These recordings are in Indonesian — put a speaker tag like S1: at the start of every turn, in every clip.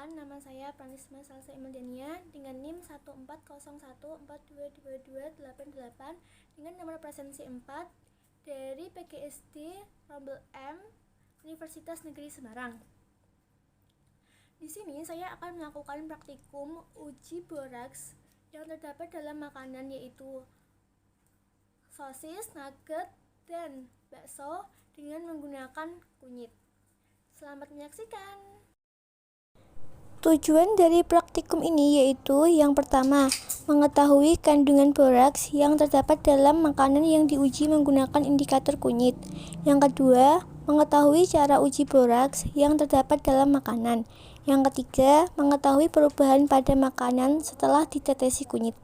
S1: Perkenalkan, nama saya Pranisma Salsa Imaldania dengan NIM 14014222288 dengan nomor presensi 4 dari PGSD Rombel M Universitas Negeri Semarang. Di sini saya akan melakukan praktikum uji boraks yang terdapat dalam makanan, yaitu sosis, nugget, dan bakso dengan menggunakan kunyit. Selamat menyaksikan. Tujuan dari praktikum ini yaitu yang pertama, mengetahui kandungan boraks yang terdapat dalam makanan yang diuji menggunakan indikator kunyit. Yang kedua, mengetahui cara uji boraks yang terdapat dalam makanan. Yang ketiga, mengetahui perubahan pada makanan setelah ditetesi kunyit.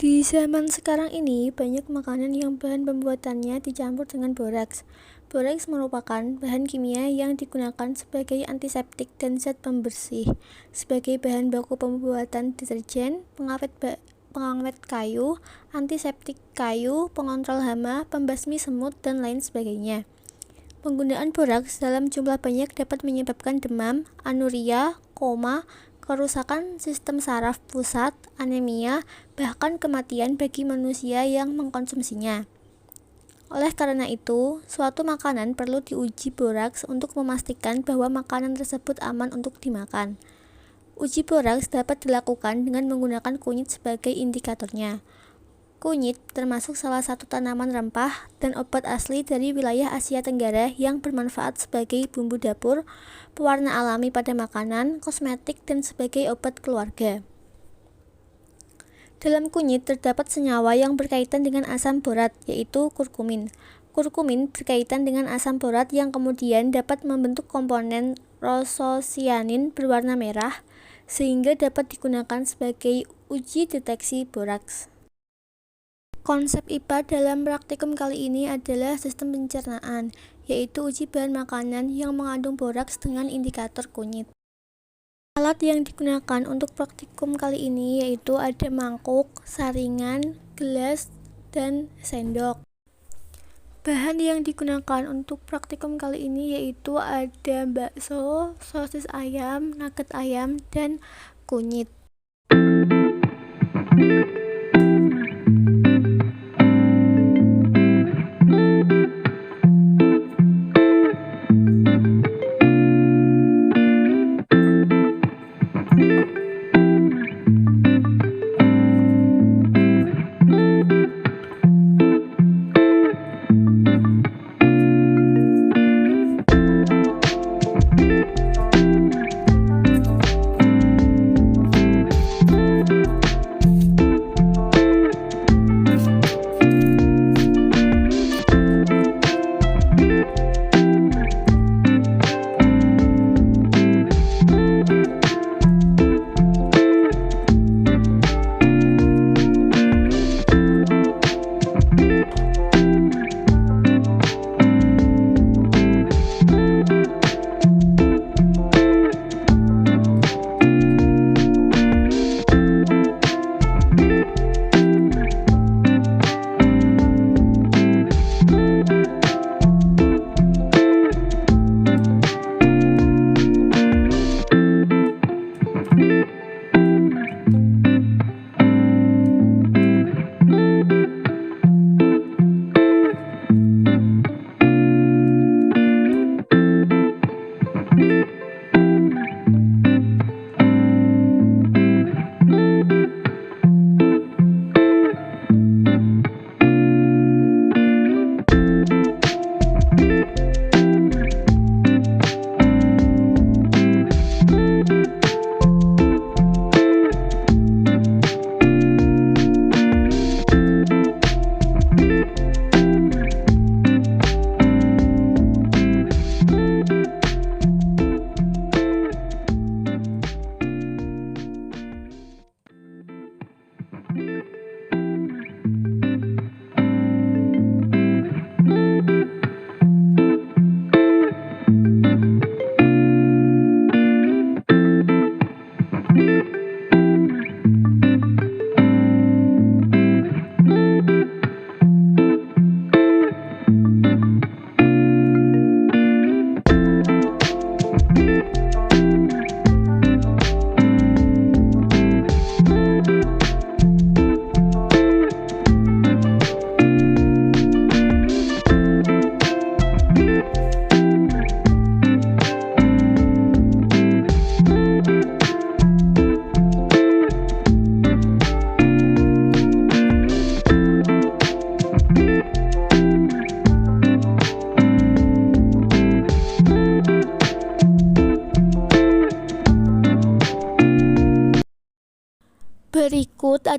S1: Di zaman sekarang ini, banyak makanan yang bahan pembuatannya dicampur dengan boraks. Boraks merupakan bahan kimia yang digunakan sebagai antiseptik dan zat pembersih, sebagai bahan baku pembuatan deterjen, pengawet kayu, antiseptik kayu, pengontrol hama, pembasmi semut, dan lain sebagainya. Penggunaan boraks dalam jumlah banyak dapat menyebabkan demam, anuria, koma, kerusakan sistem saraf pusat, anemia, bahkan kematian bagi manusia yang mengkonsumsinya. Oleh karena itu, suatu makanan perlu diuji boraks untuk memastikan bahwa makanan tersebut aman untuk dimakan. Uji boraks dapat dilakukan dengan menggunakan kunyit sebagai indikatornya. Kunyit termasuk salah satu tanaman rempah dan obat asli dari wilayah Asia Tenggara yang bermanfaat sebagai bumbu dapur, pewarna alami pada makanan, kosmetik, dan sebagai obat keluarga. Dalam kunyit terdapat senyawa yang berkaitan dengan asam borat, yaitu kurkumin. Kurkumin berkaitan dengan asam borat yang kemudian dapat membentuk komponen rososianin berwarna merah, sehingga dapat digunakan sebagai uji deteksi boraks. Konsep IPA dalam praktikum kali ini adalah sistem pencernaan, yaitu uji bahan makanan yang mengandung boraks dengan indikator kunyit. Alat yang digunakan untuk praktikum kali ini yaitu ada mangkuk, saringan, gelas, dan sendok. Bahan yang digunakan untuk praktikum kali ini yaitu ada bakso, sosis ayam, nugget ayam, dan kunyit.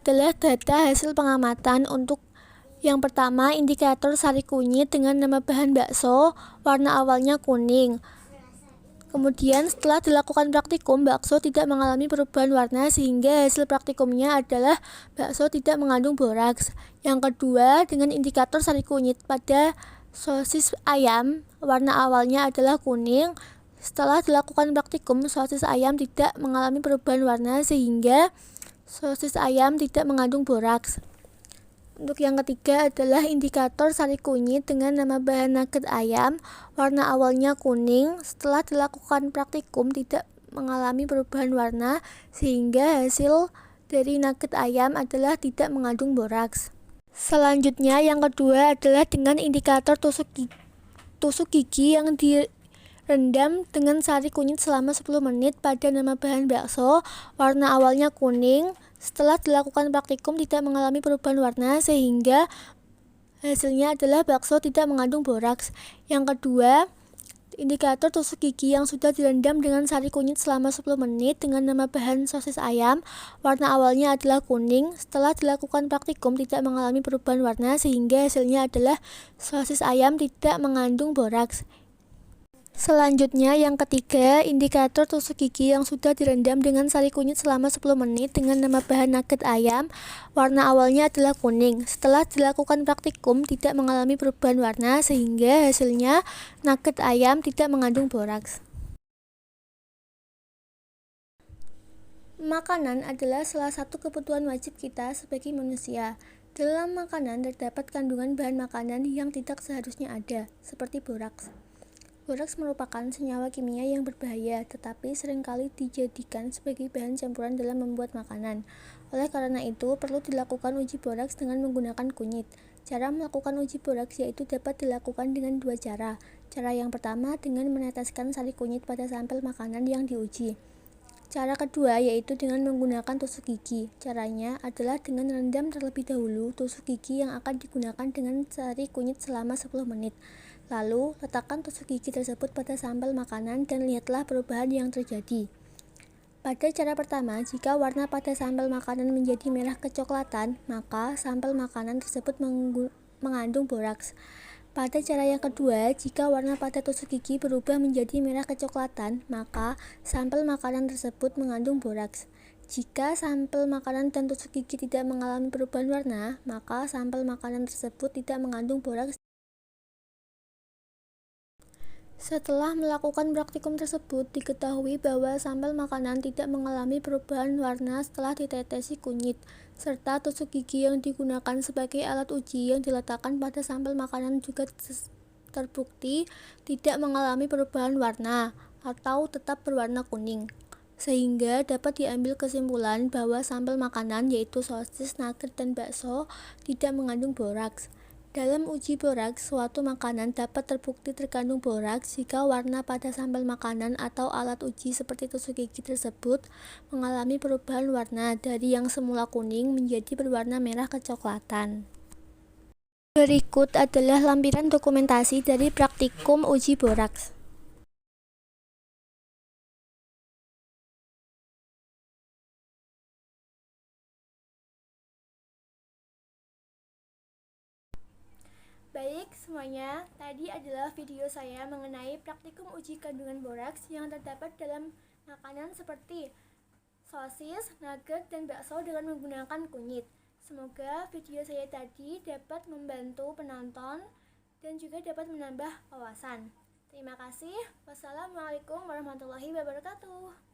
S1: adalah data hasil pengamatan untuk yang pertama, indikator sari kunyit dengan nama bahan bakso, warna awalnya kuning. Kemudian setelah dilakukan praktikum, bakso tidak mengalami perubahan warna sehingga hasil praktikumnya adalah bakso tidak mengandung boraks. Yang kedua, dengan indikator sari kunyit pada sosis ayam, warna awalnya adalah kuning. Setelah dilakukan praktikum, sosis ayam tidak mengalami perubahan warna sehingga sosis ayam tidak mengandung boraks. Untuk yang ketiga adalah indikator sari kunyit dengan nama bahan nugget ayam, warna awalnya kuning. Setelah dilakukan praktikum tidak mengalami perubahan warna sehingga hasil dari nugget ayam adalah tidak mengandung boraks. Selanjutnya yang kedua adalah dengan indikator tusuk gigi yang direndam dengan sari kunyit selama 10 menit pada nama bahan bakso, warna awalnya kuning. Setelah dilakukan praktikum tidak mengalami perubahan warna sehingga hasilnya adalah bakso tidak mengandung boraks. Yang kedua, indikator tusuk gigi yang sudah direndam dengan sari kunyit selama 10 menit dengan nama bahan sosis ayam, warna awalnya adalah kuning. Setelah dilakukan praktikum tidak mengalami perubahan warna sehingga hasilnya adalah sosis ayam tidak mengandung boraks. Selanjutnya yang ketiga, indikator tusuk gigi yang sudah direndam dengan sari kunyit selama 10 menit dengan nama bahan nugget ayam, warna awalnya adalah kuning. Setelah dilakukan praktikum tidak mengalami perubahan warna sehingga hasilnya nugget ayam tidak mengandung boraks. Makanan adalah salah satu kebutuhan wajib kita sebagai manusia. Dalam makanan terdapat kandungan bahan makanan yang tidak seharusnya ada, seperti boraks. Boraks merupakan senyawa kimia yang berbahaya, tetapi seringkali dijadikan sebagai bahan campuran dalam membuat makanan. Oleh karena itu, perlu dilakukan uji boraks dengan menggunakan kunyit. Cara melakukan uji boraks yaitu dapat dilakukan dengan dua cara. Cara yang pertama dengan meneteskan sari kunyit pada sampel makanan yang diuji. Cara kedua yaitu dengan menggunakan tusuk gigi. Caranya adalah dengan rendam terlebih dahulu tusuk gigi yang akan digunakan dengan sari kunyit selama 10 menit. Lalu, letakkan tusuk gigi tersebut pada sampel makanan dan lihatlah perubahan yang terjadi. Pada cara pertama, jika warna pada sampel makanan menjadi merah kecoklatan, maka sampel makanan tersebut mengandung boraks. Pada cara yang kedua, jika warna pada tusuk gigi berubah menjadi merah kecoklatan, maka sampel makanan tersebut mengandung boraks. Jika sampel makanan dan tusuk gigi tidak mengalami perubahan warna, maka sampel makanan tersebut tidak mengandung boraks. Setelah melakukan praktikum tersebut, diketahui bahwa sampel makanan tidak mengalami perubahan warna setelah ditetesi kunyit, serta tusuk gigi yang digunakan sebagai alat uji yang diletakkan pada sampel makanan juga terbukti tidak mengalami perubahan warna atau tetap berwarna kuning. Sehingga dapat diambil kesimpulan bahwa sampel makanan yaitu sosis, nugget, dan bakso tidak mengandung boraks. Dalam uji boraks, suatu makanan dapat terbukti terkandung boraks jika warna pada sampel makanan atau alat uji seperti tusuk gigi tersebut mengalami perubahan warna dari yang semula kuning menjadi berwarna merah kecoklatan. Berikut adalah lampiran dokumentasi dari praktikum uji boraks. Baik semuanya, tadi adalah video saya mengenai praktikum uji kandungan boraks yang terdapat dalam makanan seperti sosis, nugget, dan bakso dengan menggunakan kunyit. Semoga video saya tadi dapat membantu penonton dan juga dapat menambah wawasan. Terima kasih. Wassalamualaikum warahmatullahi wabarakatuh.